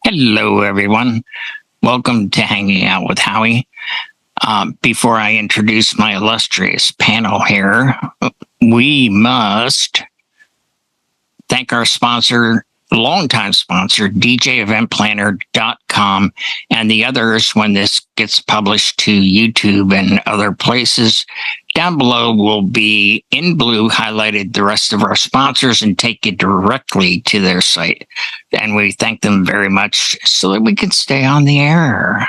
Hello, everyone. Welcome to Hanging Out with Howie. Before I introduce my illustrious panel here, we must thank our sponsor, longtime sponsor, DJEventPlanner.com, and the others when this gets published to YouTube and other places. Down below will be in blue highlighted the rest of our sponsors and take you directly to their site. And we thank them very much so that we can stay on the air.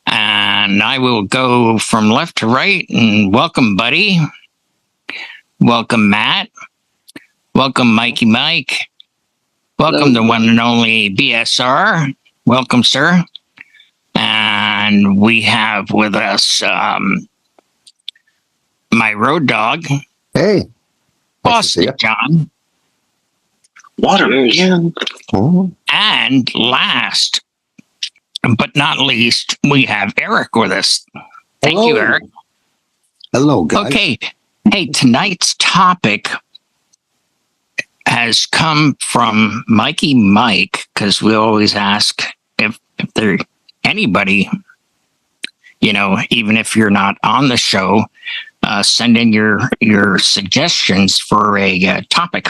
And I will go from left to right and welcome Buddy. Welcome Matt. Welcome Mikey Mike. Welcome the one and only BSR. Welcome, sir. And we have with us my road dog. Hey. Boston John. Water again. Oh. And last but not least, we have Eric with us. Thank you, Eric. Hello, guys. Okay. Hey, tonight's topic has come from Mikey Mike, because we always ask if there anybody, even if you're not on the show, send in your suggestions for a topic.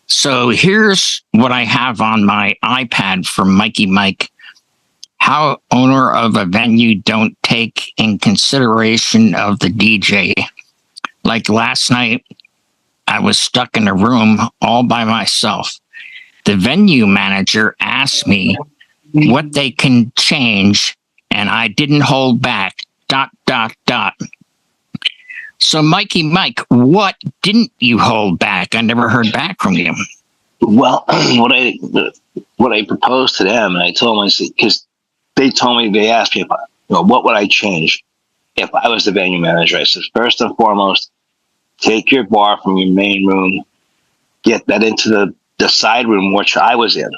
So here's what I have on my iPad from Mikey Mike. How owner of a venue don't take in consideration of the DJ. Like last night, I was stuck in a room all by myself. The venue manager asked me what they can change, and I didn't hold back, ... So, Mikey Mike, what didn't you hold back? I never heard back from you. Well, what I proposed to them, and I told them, because they asked me, what would I change if I was the venue manager? I said, first and foremost, take your bar from your main room, get that into the side room, which I was in.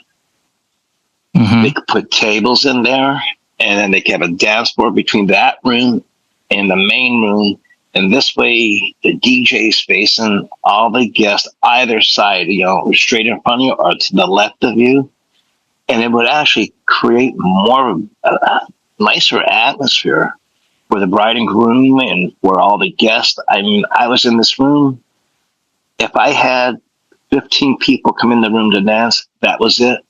Mm-hmm. They could put tables in there, and then they could have a dance floor between that room and the main room. And this way, the DJ's facing all the guests either side, straight in front of you or to the left of you. And it would actually create more nicer atmosphere for the bride and groom and for all the guests. I mean, I was in this room. If I had 15 people come in the room to dance, that was it.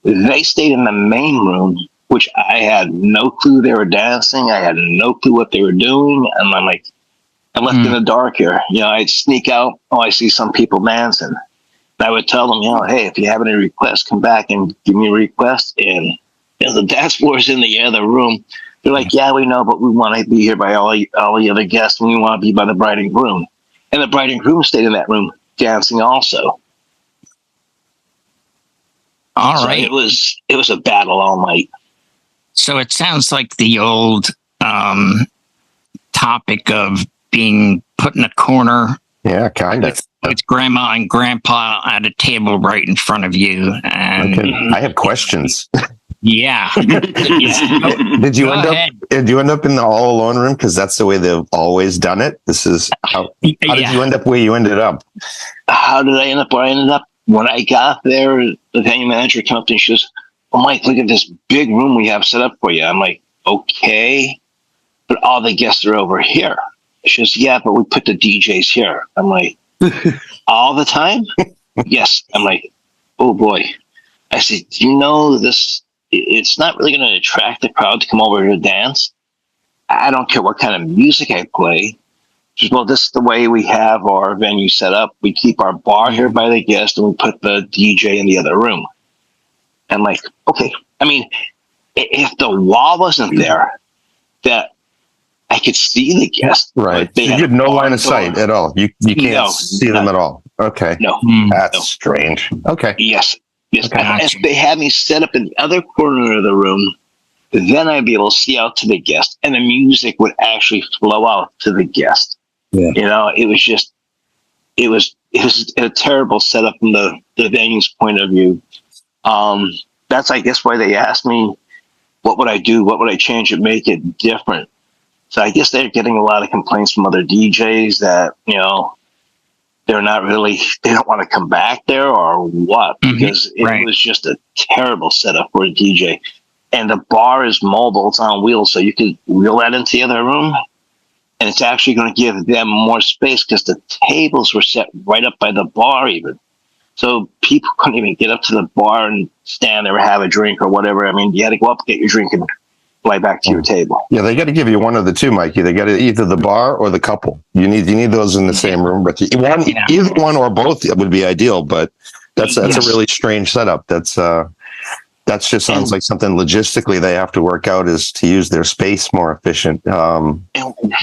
They stayed in the main room, which I had no clue they were dancing. I had no clue what they were doing. And I'm like, I'm left in the dark here. I'd sneak out. Oh, I see some people dancing. And I would tell them, hey, if you have any requests, come back and give me a request. And the dance floor's in the other room. They're like, yeah, we know, but we want to be here by all the other guests, and we want to be by the bride and groom. And the bride and groom stayed in that room dancing also. All right. It was a battle all night. So it sounds like the old topic of being put in a corner. Yeah, kind of. With grandma and grandpa at a table right in front of you. And I have questions. Yeah. Did you end up in the all alone room? Because that's the way they've always done it. This is how did you end up where you ended up? How did I end up where I ended up? When I got there, the venue manager came up to me and she goes, "Oh, Mike, look at this big room we have set up for you." I'm like, okay, but all the guests are over here. She goes, "Yeah, but we put the DJs here." I'm like, all the time? Yes. I'm like, oh boy. I said, do you know this? It's not really going to attract the crowd to come over to dance. I don't care what kind of music I play. She goes, well, this is the way we have our venue set up. We keep our bar here by the guest, and we put the DJ in the other room. I'm like, okay. I mean, if the wall wasn't there, that I could see the guests. Right. You had no line of sight at all. You can't see them at all. Okay. No. That's strange. Okay. Yes. Okay, if they had me set up in the other corner of the room, then I'd be able to see out to the guest, and the music would actually flow out to the guest. Yeah. It was a terrible setup from the venue's point of view. That's, I guess, why they asked me, what would I do? What would I change to make it different? So I guess they're getting a lot of complaints from other DJs that, they're not really, they don't want to come back there or what, because it was just a terrible setup for a DJ. And the bar is mobile, it's on wheels, so you can wheel that into the other room. And it's actually going to give them more space because the tables were set right up by the bar even. So people couldn't even get up to the bar and stand there or have a drink or whatever. I mean, you had to go up, get your drink, and fly back to your table. Yeah, they got to give you one of the two, Mikey. They got to either the bar or the couple. You need those in the same room, but either one or both would be ideal. But that's a really strange setup. That just sounds like something logistically they have to work out, is to use their space more efficient. And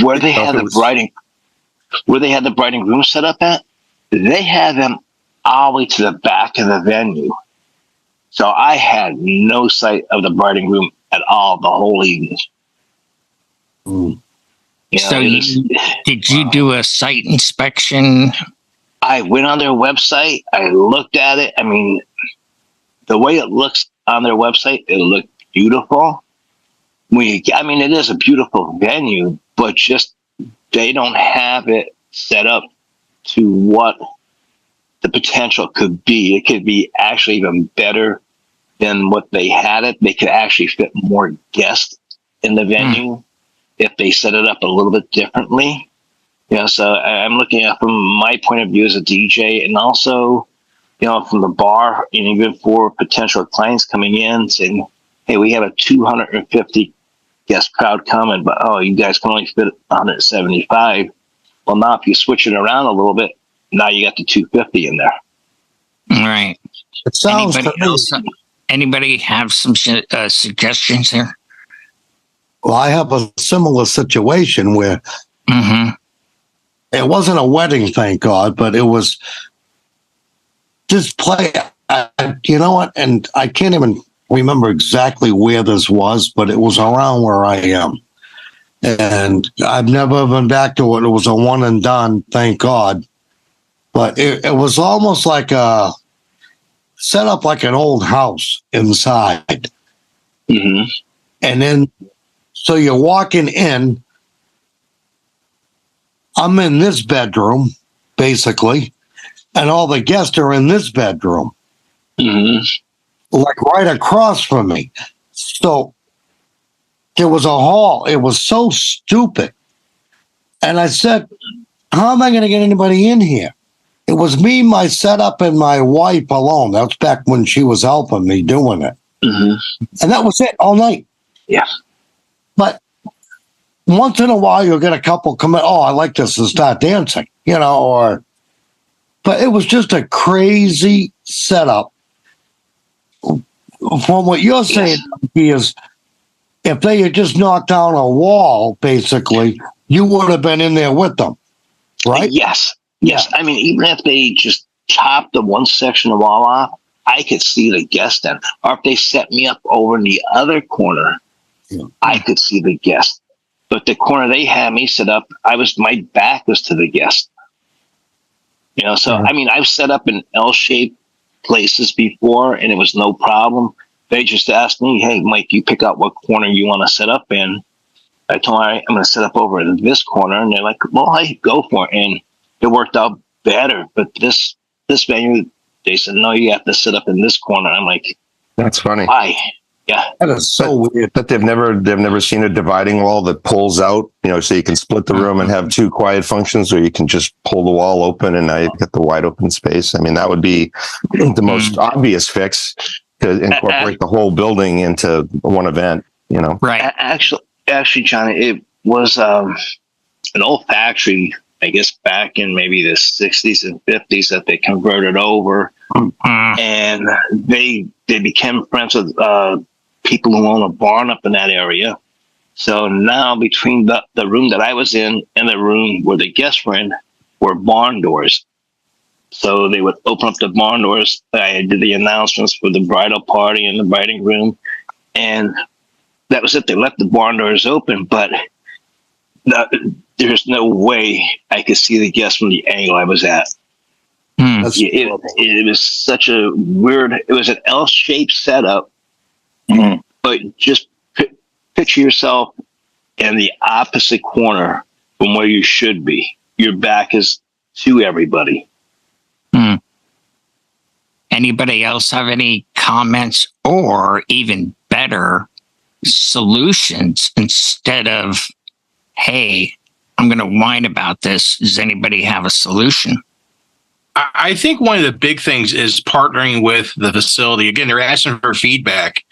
where they had the bride and groom set up at, they had them all the way to the back of the venue. So I had no sight of the bride and groom at all the whole evening. Did you do a site inspection? I went on their website. I looked at it. I mean, the way it looks on their website, it looked beautiful. I mean, it is a beautiful venue, but just they don't have it set up to what the potential could be. It could be actually even better than what they had it. They could actually fit more guests in the venue if they set it up a little bit differently. So I'm looking at from my point of view as a DJ, and also, from the bar, and even for potential clients coming in saying, hey, we have a 250 guest crowd coming, but you guys can only fit 175. Well, now if you switch it around a little bit, now you got the 250 in there. Right. It sounds Anybody have some suggestions here? Well, I have a similar situation where it wasn't a wedding, thank God, but it was just play. You know what? And I can't even remember exactly where this was, but it was around where I am. And I've never been back to it. It was a one and done, thank God. But it was almost like set up like an old house inside. And then, so you're walking in. I'm in this bedroom, basically, and all the guests are in this bedroom, like right across from me. So there was a hall. It was so stupid. And I said, how am I going to get anybody in here? It was me, my setup, and my wife alone. That was back when she was helping me doing it. And that was it all night. Yeah. But once in a while, you'll get a couple come in, I like this, and start dancing, but it was just a crazy setup. From what you're saying, is if they had just knocked down a wall, basically, you would have been in there with them, right? Yes. I mean, even if they just chopped the one section of wall off, I could see the guest then. Or if they set me up over in the other corner, I could see the guest. But the corner they had me set up, my back was to the guest. So I mean, I've set up in L-shaped places before, and it was no problem. They just asked me, "Hey, Mike, you pick out what corner you want to set up in." I told them, I'm going to set up over in this corner, and they're like, "Well, I go for it," and it worked out better. But this venue, they said, "No, you have to set up in this corner." I'm like, "That's funny." Why? Yeah, that is so weird. But they've never seen a dividing wall that pulls out, so you can split the room and have two quiet functions, or you can just pull the wall open and now you've got the wide open space. I mean, that would be the most obvious fix, to incorporate the whole building into one event. Right. Actually, John, it was an old factory, I guess, back in maybe the 60s and 50s that they converted over, and they became friends with people who own a barn up in that area. So now between the room that I was in and the room where the guests were in were barn doors. So they would open up the barn doors. I did the announcements for the bridal party and the bride and groom, and that was it. They left the barn doors open, but there's no way I could see the guests from the angle I was at. It was such a weird, it was an L-shaped setup, but just picture yourself in the opposite corner from where you should be. Your back is to everybody. Hmm. Anybody else have any comments or even better solutions instead of, hey, I'm going to whine about this? Does anybody have a solution? I think one of the big things is partnering with the facility. Again, they're asking for feedback,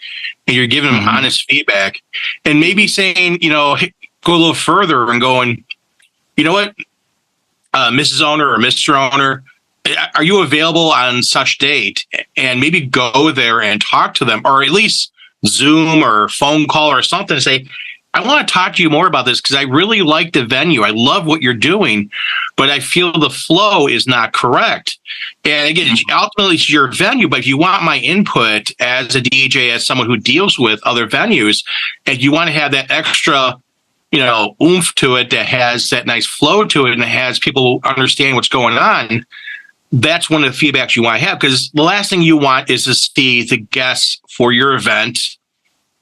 and you're giving them honest feedback, and maybe saying, go a little further and going, you know what, Mrs. Owner or Mr. Owner, are you available on such date? And maybe go there and talk to them, or at least Zoom or phone call or something, and say, I want to talk to you more about this because I really like the venue. I love what you're doing, but I feel the flow is not correct. And again, ultimately it's your venue, but if you want my input as a DJ, as someone who deals with other venues, and you want to have that extra, oomph to it, that has that nice flow to it, and it has people understand what's going on, that's one of the feedbacks you want to have. Because the last thing you want is to see the guests for your event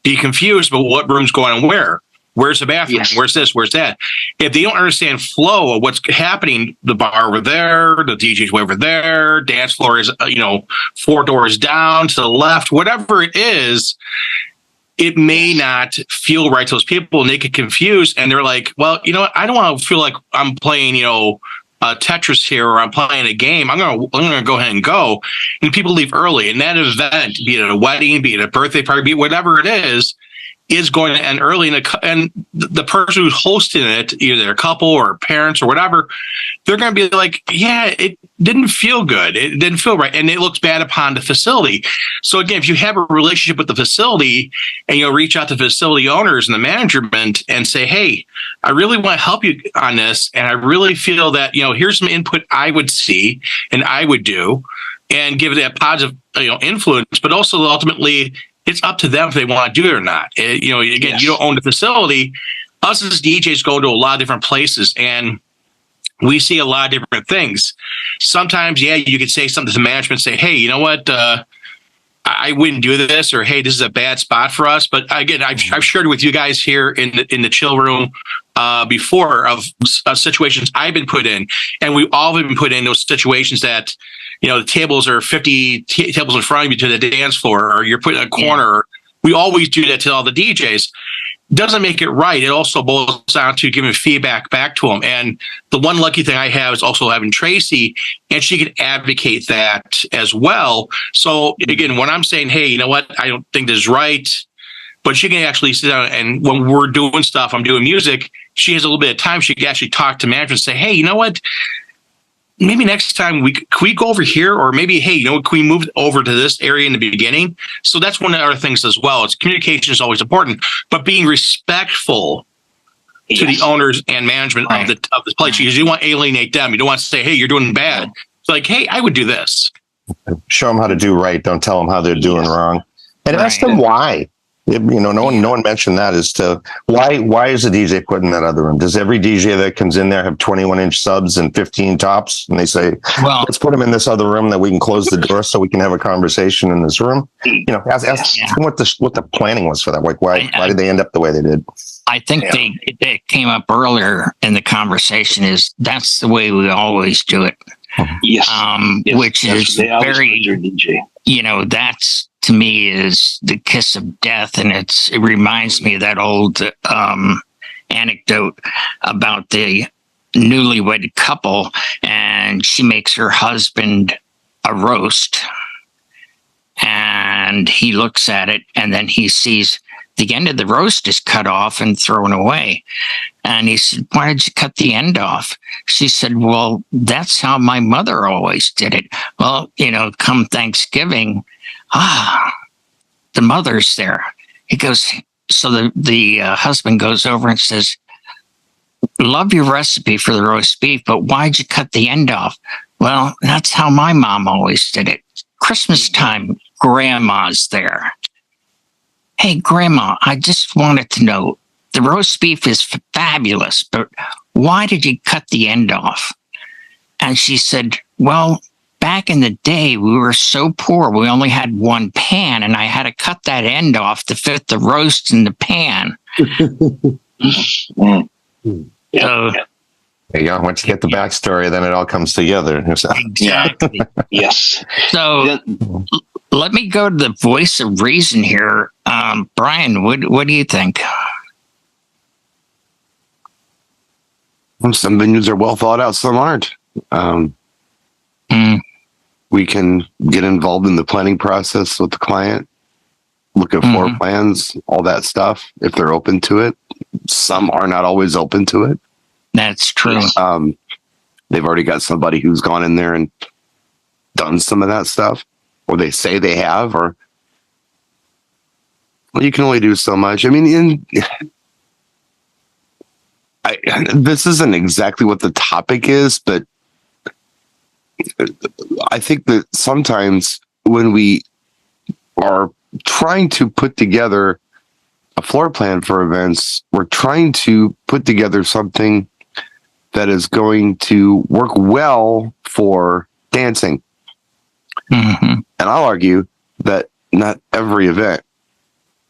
be confused about what room's going on where. Where's the bathroom? Yes. Where's this? Where's that? If they don't understand flow of what's happening, the bar over there, the DJ's way over there, dance floor is, 4 doors down to the left, whatever it is, it may not feel right to those people, and they get confused, and they're like, well, I don't want to feel like I'm playing, Tetris here, or I'm playing a game. I'm gonna go ahead and go. And people leave early, and that event, be it a wedding, be it a birthday party, be it whatever it is going to end early. And the person who's hosting it, either their couple or parents or whatever, they're going to be like, yeah, it didn't feel good. It didn't feel right. And it looks bad upon the facility. So again, if you have a relationship with the facility and you'll reach out to facility owners and the management and say, hey, I really want to help you on this. And I really feel that, here's some input I would see and I would do, and give it that positive, influence, but also ultimately it's up to them if they want to do it or not. Again, yes. You don't own the facility. Us as DJs go to a lot of different places, and we see a lot of different things. Sometimes, you could say something to management, say, hey, you know what, I wouldn't do this, or hey, this is a bad spot for us. But again, I've shared with you guys here in the chill room before of situations I've been put in, and we've all been put in those situations that, the tables are 50 tables in front of you to the dance floor, or you're put in a corner. Yeah. We always do that to all the DJs. Doesn't make it right. It also boils down to giving feedback back to them. And the one lucky thing I have is also having Tracy, and she can advocate that as well. So again, when I'm saying, hey, you know what, I don't think this is right, but she can actually sit down, and when we're doing stuff, I'm doing music, she has a little bit of time. She can actually talk to management and say, hey, you know what, maybe next time can we go over here, or maybe, hey, can we move over to this area in the beginning? So that's one of the other things as well. It's communication is always important, but being respectful to the owners and management of the place, because you don't want to alienate them. You don't want to say, hey, you're doing bad. It's like, hey, I would do this. Show them how to do right. Don't tell them how they're doing wrong. And ask them why. No one mentioned that as to why is the DJ put in that other room? Does every DJ that comes in there have 21-inch subs and 15 tops? And they say, well, let's put them in this other room that we can close the door so we can have a conversation in this room. Ask them what the planning was for that. Like, why did they end up the way they did? I think they came up earlier in the conversation, is that's the way we always do it. Yes. Which is very, that's, to me, is the kiss of death. And it reminds me of that old anecdote about the newlywed couple, and she makes her husband a roast, and he looks at it, and then he sees the end of the roast is cut off and thrown away. And he said, why did you cut the end off? She said, well, that's how my mother always did it. Well, come Thanksgiving, the mother's there. He goes, so the husband goes over and says, love your recipe for the roast beef, but why'd you cut the end off? Well, that's how my mom always did it. Christmas time, grandma's there. Hey, Grandma, I just wanted to know, the roast beef is fabulous, but why did you cut the end off? And she said, well, back in the day, we were so poor, we only had one pan, and I had to cut that end off to fit the roast in the pan. So There you go. Once you get the backstory, then it all comes together. Exactly. Yes. So let me go to the voice of reason here. Brian, what do you think? Some venues are well thought out, some aren't. We can get involved in the planning process with the client, look at floor plans, all that stuff, if they're open to it. Some are not always open to it. That's true. They've already got somebody who's gone in there and done some of that stuff, or they say they have, or well, you can only do so much. I mean, this isn't exactly what the topic is, but I think that sometimes when we are trying to put together a floor plan for events, we're trying to put together something that is going to work well for dancing. And I'll argue that not every event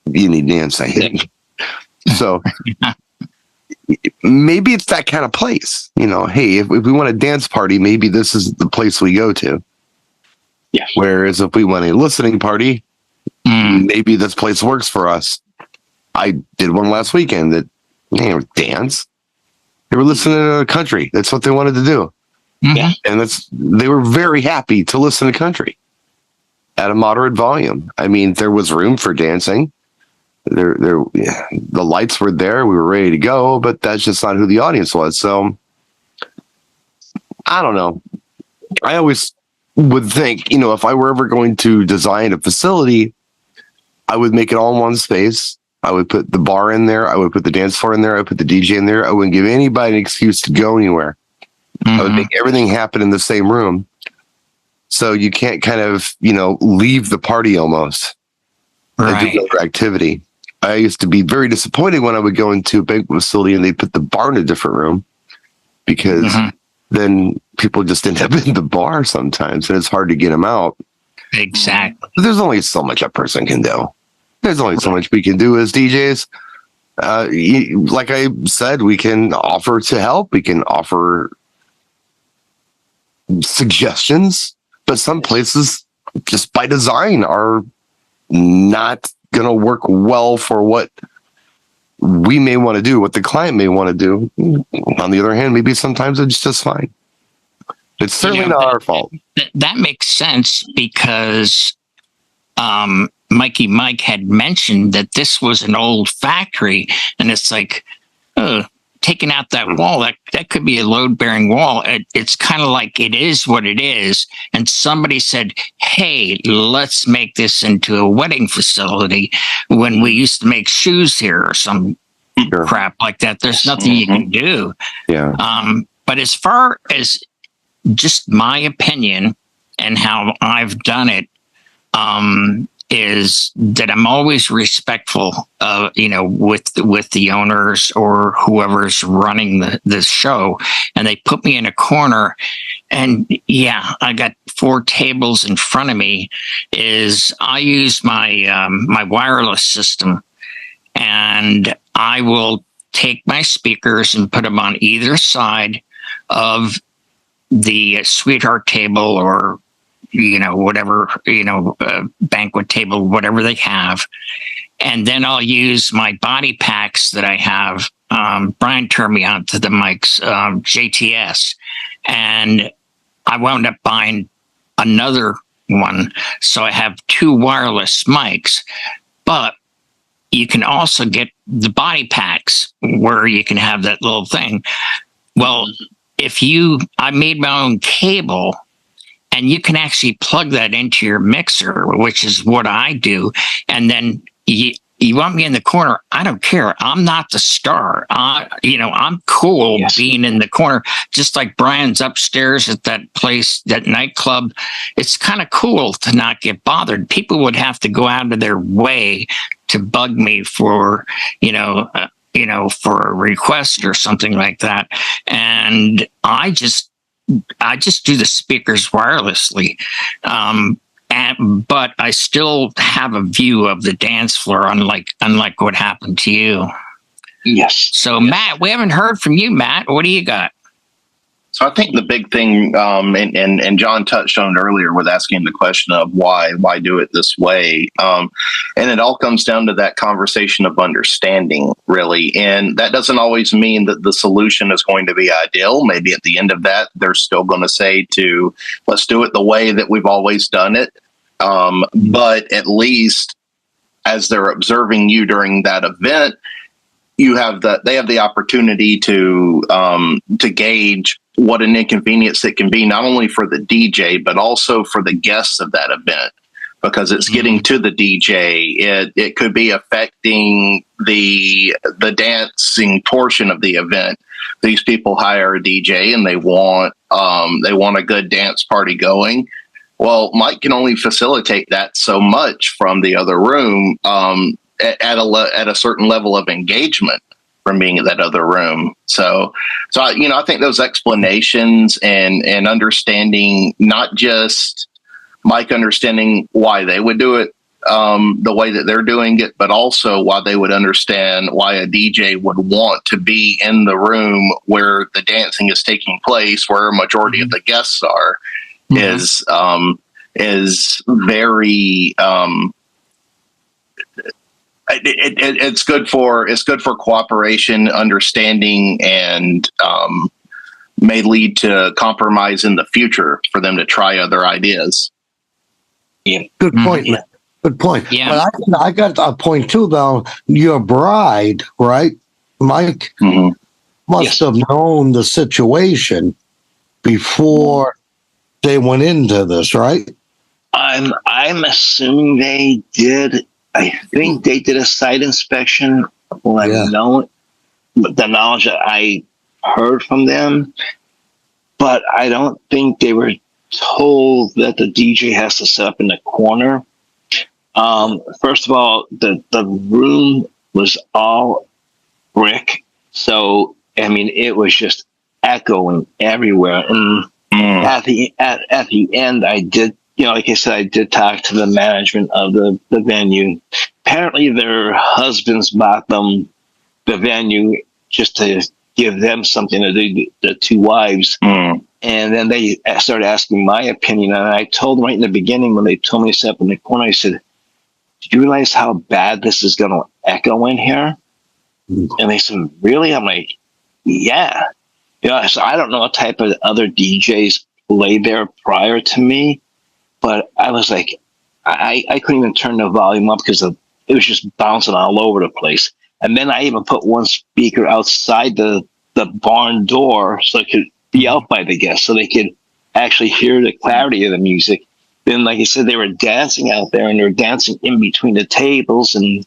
you need dancing. So maybe it's that kind of place, hey, if we want a dance party, maybe this is the place we go to. Yeah. Whereas if we want a listening party, maybe this place works for us. I did one last weekend that, dance. They were listening to country. That's what they wanted to do. Yeah. And they were very happy to listen to country at a moderate volume. I mean, there was room for dancing. The lights were there. We were ready to go, but that's just not who the audience was. So I don't know. I always would think, if I were ever going to design a facility, I would make it all in one space. I would put the bar in there. I would put the dance floor in there. I would put the DJ in there. I wouldn't give anybody an excuse to go anywhere. I would make everything happen in the same room. So you can't kind of, leave the party almost and do other activity. I used to be very disappointed when I would go into a banquet facility and they'd put the bar in a different room because then people just end up in the bar sometimes and it's hard to get them out. Exactly. But there's only so much a person can do. There's only so much we can do as DJs. Like I said, we can offer to help. We can offer suggestions, but some places just by design are not going to work well for what we may want to do, what the client may want to do. On the other hand, maybe sometimes it's just fine. It's certainly not our fault. That makes sense because Mikey Mike had mentioned that this was an old factory, and it's like, taking out that wall, that could be a load-bearing wall. It's kind of like it is what it is. And somebody said, hey, let's make this into a wedding facility when we used to make shoes here or some crap like that. There's nothing you can do. Yeah. But as far as just my opinion and how I've done it, is that I'm always respectful of, with the owners or whoever's running the show, and they put me in a corner and I got 4 tables in front of me. I use my, my wireless system, and I will take my speakers and put them on either side of the sweetheart table or whatever, banquet table, whatever they have. And then I'll use my body packs that I have. Brian turned me on to the mics, JTS. And I wound up buying another one. So I have 2 wireless mics. But you can also get the body packs where you can have that little thing. Well, I made my own cable, and you can actually plug that into your mixer, which is what I do. And then you want me in the corner, I don't care. I'm not the star. I'm cool being in the corner, just like Brian's upstairs at that place, that nightclub. It's kind of cool to not get bothered. People would have to go out of their way to bug me for, for a request or something like that. And I just do the speakers wirelessly. But I still have a view of the dance floor, unlike what happened to you. Yes. So, Matt, we haven't heard from you, Matt. What do you got? So I think the big thing, and John touched on it earlier with asking the question of why do it this way, and it all comes down to that conversation of understanding, really. And that doesn't always mean that the solution is going to be ideal. Maybe at the end of that, they're still going to say let's do it the way that we've always done it. But at least as they're observing you during that event, they have the opportunity to gauge what an inconvenience it can be, not only for the DJ, but also for the guests of that event, because it's getting to the DJ. It could be affecting the dancing portion of the event. These people hire a DJ and they want a good dance party going. Well, Mike can only facilitate that so much from the other room at a certain level of engagement from being in that other room. So I think those explanations and understanding, not just Mike understanding why they would do it the way that they're doing it, but also why they would understand why a DJ would want to be in the room where the dancing is taking place, where a majority of the guests are, is very it's good for cooperation, understanding, and may lead to compromise in the future for them to try other ideas. Yeah, good point, man. Good point. Yeah, but I got a point too, though. Your bride, right, Mike, must have known the situation before they went into this, right? I'm assuming they did. I think they did a site inspection. Well, I know the knowledge that I heard from them, but I don't think they were told that the DJ has to set up in the corner. First of all, the room was all brick, so I mean it was just echoing everywhere. And at the end, I did. Like I said, I did talk to the management of the venue. Apparently, their husbands bought them the venue just to give them something to do, the two wives. And then they started asking my opinion. And I told them right in the beginning when they told me to set up in the corner, I said, "Do you realize how bad this is going to echo in here?" And they said, "Really?" I'm like, "Yeah." So I don't know what type of other DJs played there prior to me. But I was like, I couldn't even turn the volume up because it was just bouncing all over the place. And then I even put one speaker outside the barn door so it could be out by the guests so they could actually hear the clarity of the music. Then, like I said, they were dancing out there and they were dancing in between the tables. And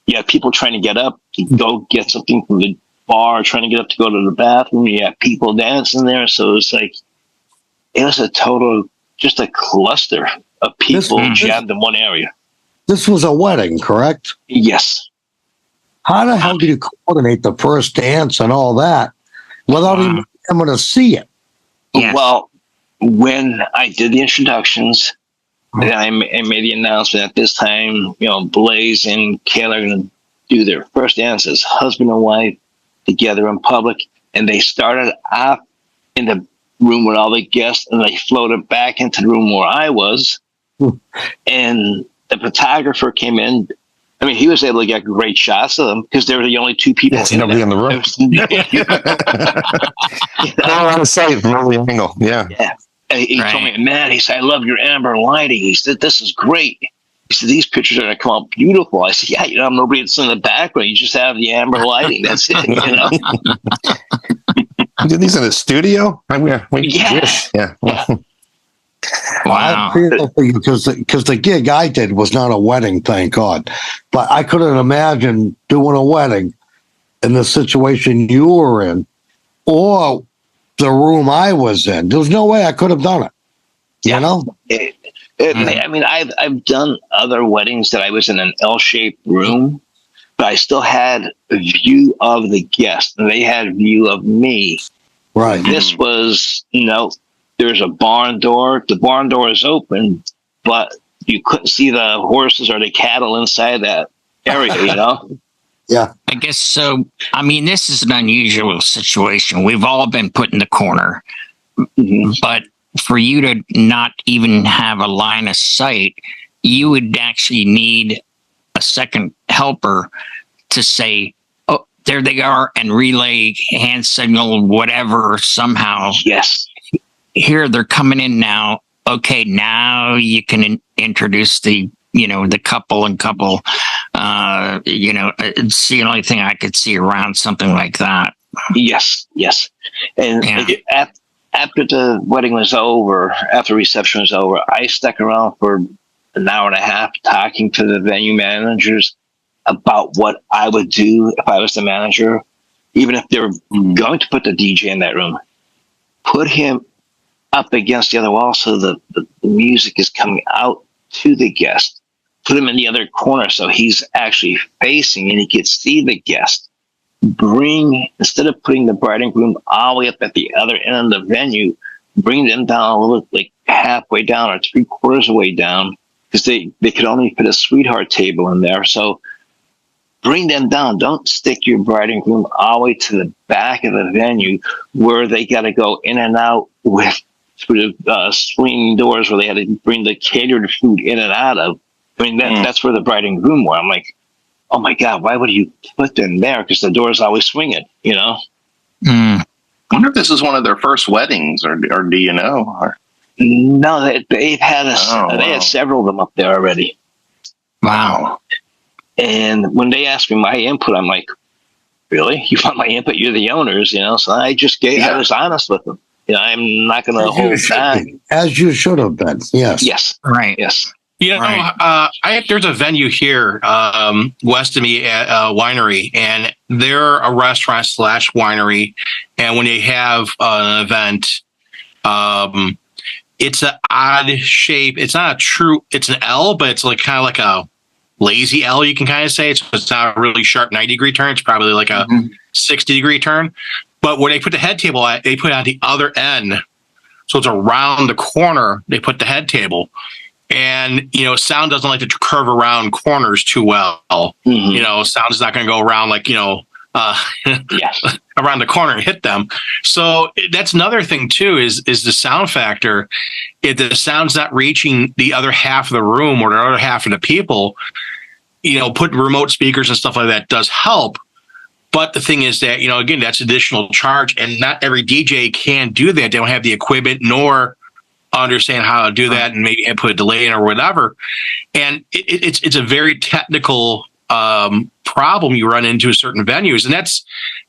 you had people trying to get up to go get something from the bar, trying to get up to go to the bathroom. You had people dancing there. So it was like, it was just a cluster of people jammed in one area. This was a wedding, correct? Yes. How the hell do you coordinate the first dance and all that without even able to see it? Yes. Well, when I did the introductions, and I made the announcement at this time, Blaze and Kayla are going to do their first dance as husband and wife together in public. And they started off in the room with all the guests, and they floated back into the room where I was. And the photographer came in. I mean, he was able to get great shots of them because they were the only two people. Yes, nobody in the room. On the site from every angle. Yeah. And he told me, "Man," he said, "I love your amber lighting." He said, "This is great." He said, "These pictures are going to come out beautiful." I said, "Yeah, nobody that's in the background. You just have the amber lighting. That's it." You did these in a studio? We wish. Yeah. Wow. I feel for you because the gig I did was not a wedding, thank God. But I couldn't imagine doing a wedding in the situation you were in or the room I was in. There's no way I could have done it. You know? I mean, I've done other weddings that I was in an L-shaped room, but I still had a view of the guest, and they had a view of me. Right. This was, there's a barn door. The barn door is open, but you couldn't see the horses or the cattle inside that area, Yeah. I guess so. I mean, this is an unusual situation. We've all been put in the corner. But for you to not even have a line of sight, you would actually need a second helper to say, "Oh, there they are," and relay, hand signal, whatever, somehow. Yes. Here they're coming in now. Okay, now you can introduce the couple and couple. It's the only thing I could see around something like that. Yes. And after the wedding was over, after reception was over, I stuck around for an hour and a half talking to the venue managers about what I would do if I was the manager, even if they were going to put the DJ in that room. Put him up against the other wall so the music is coming out to the guest. Put him in the other corner so he's actually facing and he can see the guest. Instead of putting the bride and groom all the way up at the other end of the venue, bring them down a little, like halfway down or 3/4 of the way down, because they could only fit a sweetheart table in there. So bring them down. Don't stick your bride and groom all the way to the back of the venue where they got to go in and out through the swinging doors where they had to bring the catered food in and out of. I mean, that's where the bride and groom were. I'm like, oh my God, why would you put them there? Because the door's always swinging, I wonder if this is one of their first weddings, or do you know? Or... No, they've had they had several of them up there already. Wow. And when they asked me my input, I'm like, really? You want my input? You're the owners, So I just I was honest with them. I'm not going to hold back. As you should have been. Yes. Yes. Right. Yes. There's a venue here west of me at Winery, and they're a restaurant / winery. And when they have an event, it's an odd shape. It's not it's an L, but it's like kind of like a lazy L, you can kind of say. It's not a really sharp 90-degree turn. It's probably like a 60-degree turn. But when they put the head table at, they put it on the other end. So it's around the corner. They put the head table. And, sound doesn't like to curve around corners too well. Sound is not going to go around like, around the corner and hit them. So that's another thing too, is the sound factor. If the sound's not reaching the other half of the room or the other half of the people, putting remote speakers and stuff like that does help. But the thing is that, again, that's additional charge, and not every DJ can do that. They don't have the equipment nor understand how to do that, and maybe put a delay in or whatever. And it's a very technical problem you run into certain venues. And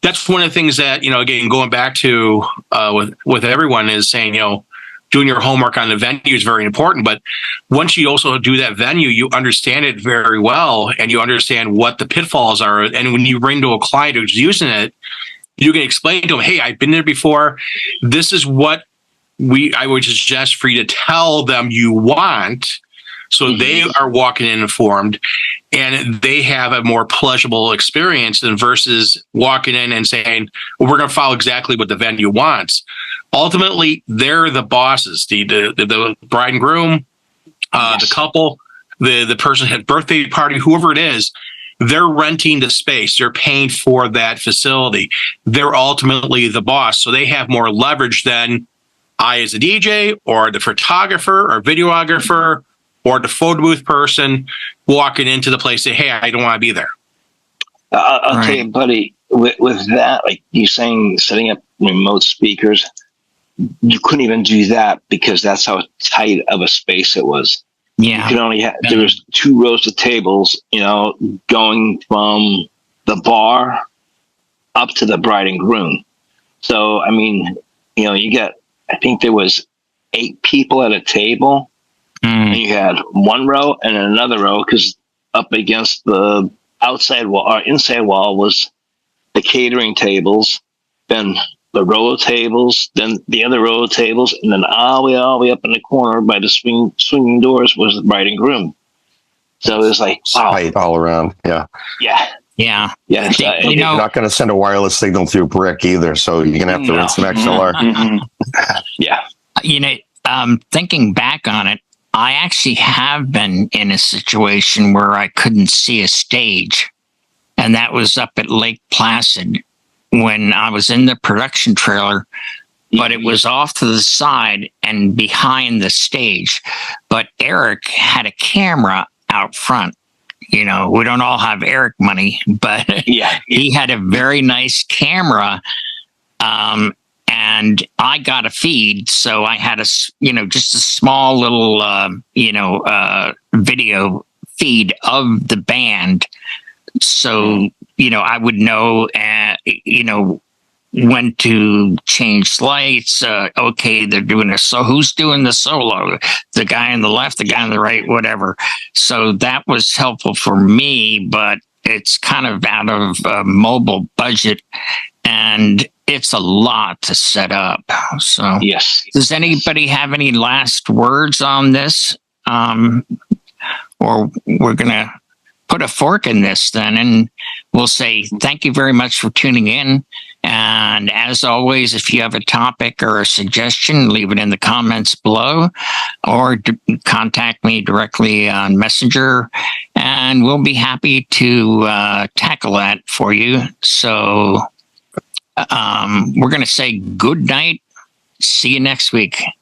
that's one of the things that, again, going back to with everyone is saying, doing your homework on the venue is very important. But once you also do that venue, you understand it very well, and you understand what the pitfalls are. And when you bring to a client who's using it, you can explain to them, hey, I've been there before. This is what I would suggest for you to tell them you want, so they are walking in informed and they have a more pleasurable experience than versus walking in and saying, well, we're going to follow exactly what the venue wants. Ultimately, they're the bosses, the bride and groom, the couple, the person at birthday party, whoever it is. They're renting the space. They're paying for that facility. They're ultimately the boss. So they have more leverage than I as a DJ or the photographer or videographer or the photo booth person walking into the place and say, hey, I don't want to be there. I'll tell you, buddy, with that, like you saying, setting up remote speakers, you couldn't even do that because that's how tight of a space it was. Yeah. You could only have, there was 2 rows of tables, going from the bar up to the bride and groom. So, I mean, you got, I think there was 8 people at a table, and you had one row and another row, because up against the outside wall or inside wall was the catering tables, then the row of tables, then the other row of tables, and then all the way up in the corner by the swinging doors was the bride and groom. So it was like, wow. Tight all around. Yeah. Yeah. Yeah. You're not going to send a wireless signal through brick either, so you're going to have to rent some XLR. Yeah. Thinking back on it, I actually have been in a situation where I couldn't see a stage, and that was up at Lake Placid when I was in the production trailer. but it was off to the side and behind the stage. But Eric had a camera out front. We don't all have Eric money, but he had a very nice camera. And I got a feed, so I had just a small little, video feed of the band. So, I would know, when to change lights. Okay, they're doing who's doing the solo? The guy on the left, the guy on the right, whatever. So that was helpful for me, but it's kind of out of a mobile budget, and it's a lot to set up. So, yes. Does anybody have any last words on this? Or we're going to put a fork in this then, and we'll say thank you very much for tuning in. And as always, if you have a topic or a suggestion, leave it in the comments below, or contact me directly on Messenger, and we'll be happy to tackle that for you. So we're going to say good night. See you next week.